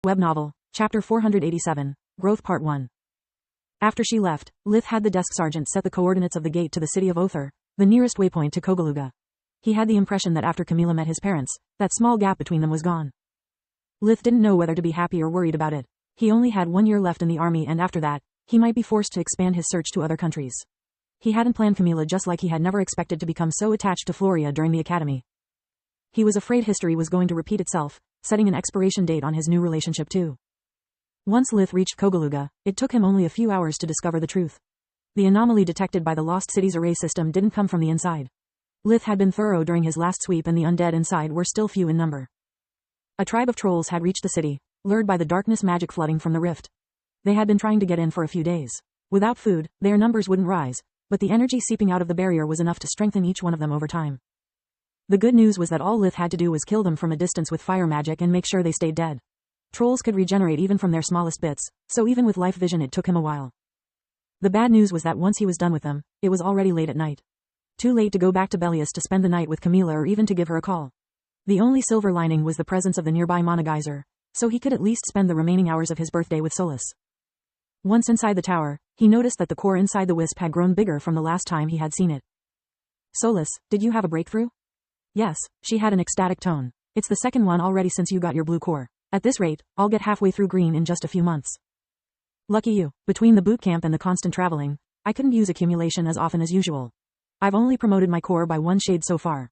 Web Novel, Chapter 487, Growth Part 1. After she left, Lith had the desk sergeant set the coordinates of the gate to the city of Othar, the nearest waypoint to Kogaluga. He had the impression that after Camila met his parents, that small gap between them was gone. Lith didn't know whether to be happy or worried about it. He only had 1 year left in the army, and after that, he might be forced to expand his search to other countries. He hadn't planned Camila, just like he had never expected to become so attached to Floria during the academy. He was afraid history was going to repeat itself, setting an expiration date on his new relationship too. Once Lith reached Kogaluga, it took him only a few hours to discover the truth. The anomaly detected by the Lost Cities array system didn't come from the inside. Lith had been thorough during his last sweep, and the undead inside were still few in number. A tribe of trolls had reached the city, lured by the darkness magic flooding from the rift. They had been trying to get in for a few days. Without food, their numbers wouldn't rise, but the energy seeping out of the barrier was enough to strengthen each one of them over time. The good news was that all Lith had to do was kill them from a distance with fire magic and make sure they stayed dead. Trolls could regenerate even from their smallest bits, so even with life vision it took him a while. The bad news was that once he was done with them, it was already late at night. Too late to go back to Belius to spend the night with Camila or even to give her a call. The only silver lining was the presence of the nearby Monogeyser, so he could at least spend the remaining hours of his birthday with Solus. Once inside the tower, he noticed that the core inside the wisp had grown bigger from the last time he had seen it. "Solus, did you have a breakthrough?" "Yes," she had an ecstatic tone. "It's the second one already since you got your blue core. At this rate, I'll get halfway through green in just a few months." "Lucky you. Between the boot camp and the constant traveling, I couldn't use accumulation as often as usual. I've only promoted my core by 1 shade so far.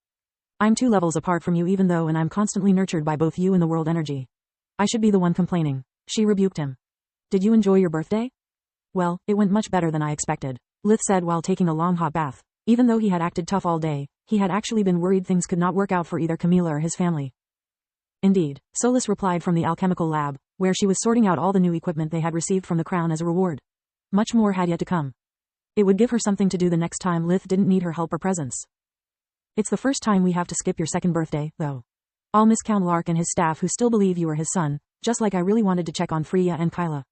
I'm 2 levels apart from you even though, and I'm constantly nurtured by both you and the world energy. I should be the one complaining," she rebuked him. "Did you enjoy your birthday?" "Well, it went much better than I expected," Lith said while taking a long hot bath. Even though he had acted tough all day, he had actually been worried things could not work out for either Camila or his family. "Indeed," Solus replied from the alchemical lab, where she was sorting out all the new equipment they had received from the crown as a reward. Much more had yet to come. It would give her something to do the next time Lith didn't need her help or presence. "It's the first time we have to skip your second birthday, though. I'll miss Count Lark and his staff who still believe you are his son, just like I really wanted to check on Freya and Kyla.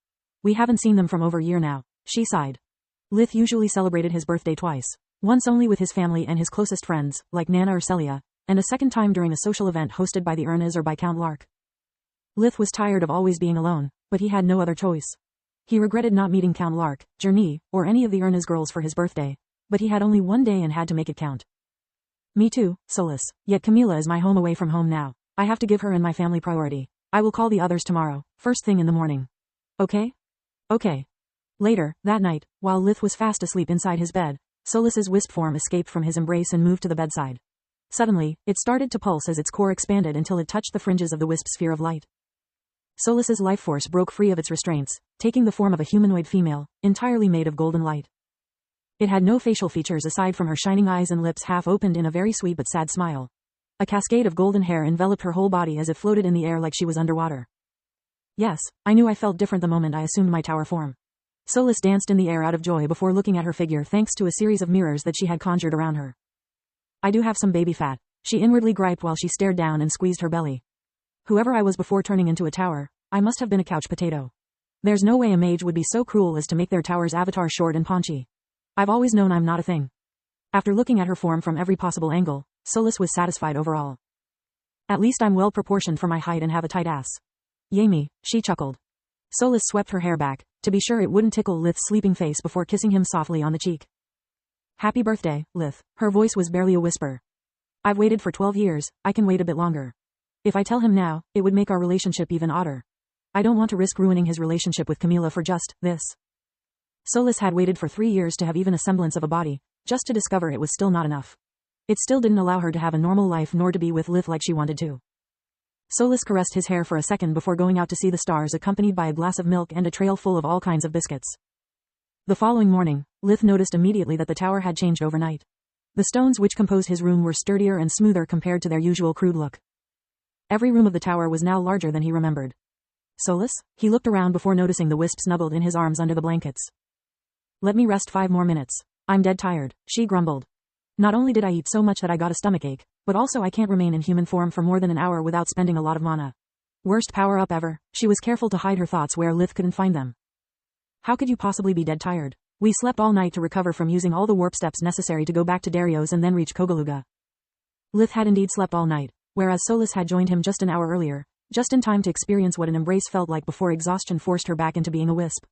We haven't seen them from over a year now," she sighed. Lith usually celebrated his birthday twice. Once only with his family and his closest friends, like Nana or Celia, and a second time during a social event hosted by the Ernas or by Count Lark. Lith was tired of always being alone, but he had no other choice. He regretted not meeting Count Lark, Journey, or any of the Ernas girls for his birthday, but he had only 1 day and had to make it count. "Me too, Solus, yet Camila is my home away from home now. I have to give her and my family priority. I will call the others tomorrow, first thing in the morning. Okay?" "Okay." Later, that night, while Lith was fast asleep inside his bed, Solus's wisp form escaped from his embrace and moved to the bedside. Suddenly, it started to pulse as its core expanded until it touched the fringes of the wisp sphere of light. Solus's life force broke free of its restraints, taking the form of a humanoid female, entirely made of golden light. It had no facial features aside from her shining eyes and lips half opened in a very sweet but sad smile. A cascade of golden hair enveloped her whole body as it floated in the air like she was underwater. "Yes, I knew I felt different the moment I assumed my tower form." Solus danced in the air out of joy before looking at her figure thanks to a series of mirrors that she had conjured around her. "I do have some baby fat," she inwardly griped while she stared down and squeezed her belly. "Whoever I was before turning into a tower, I must have been a couch potato. There's no way a mage would be so cruel as to make their tower's avatar short and paunchy. I've always known I'm not a thing." After looking at her form from every possible angle, Solus was satisfied overall. "At least I'm well proportioned for my height and have a tight ass. Yay me," she chuckled. Solus swept her hair back, to be sure it wouldn't tickle Lith's sleeping face before kissing him softly on the cheek. "Happy birthday, Lith." Her voice was barely a whisper. "I've waited for 12 years, I can wait a bit longer. If I tell him now, it would make our relationship even odder. I don't want to risk ruining his relationship with Camila for just this." Solus had waited for 3 years to have even a semblance of a body, just to discover it was still not enough. It still didn't allow her to have a normal life nor to be with Lith like she wanted to. Solus caressed his hair for a second before going out to see the stars, accompanied by a glass of milk and a trail full of all kinds of biscuits. The following morning, Lith noticed immediately that the tower had changed overnight. The stones which composed his room were sturdier and smoother compared to their usual crude look. Every room of the tower was now larger than he remembered. "Solus?" He looked around before noticing the wisp snuggled in his arms under the blankets. "Let me rest 5 more minutes. I'm dead tired," she grumbled. "Not only did I eat so much that I got a stomachache, but also I can't remain in human form for more than an hour without spending a lot of mana. Worst power-up ever." She was careful to hide her thoughts where Lith couldn't find them. "How could you possibly be dead tired? We slept all night to recover from using all the warp steps necessary to go back to Darios and then reach Kogaluga." Lith had indeed slept all night, whereas Solus had joined him just an hour earlier, just in time to experience what an embrace felt like before exhaustion forced her back into being a wisp.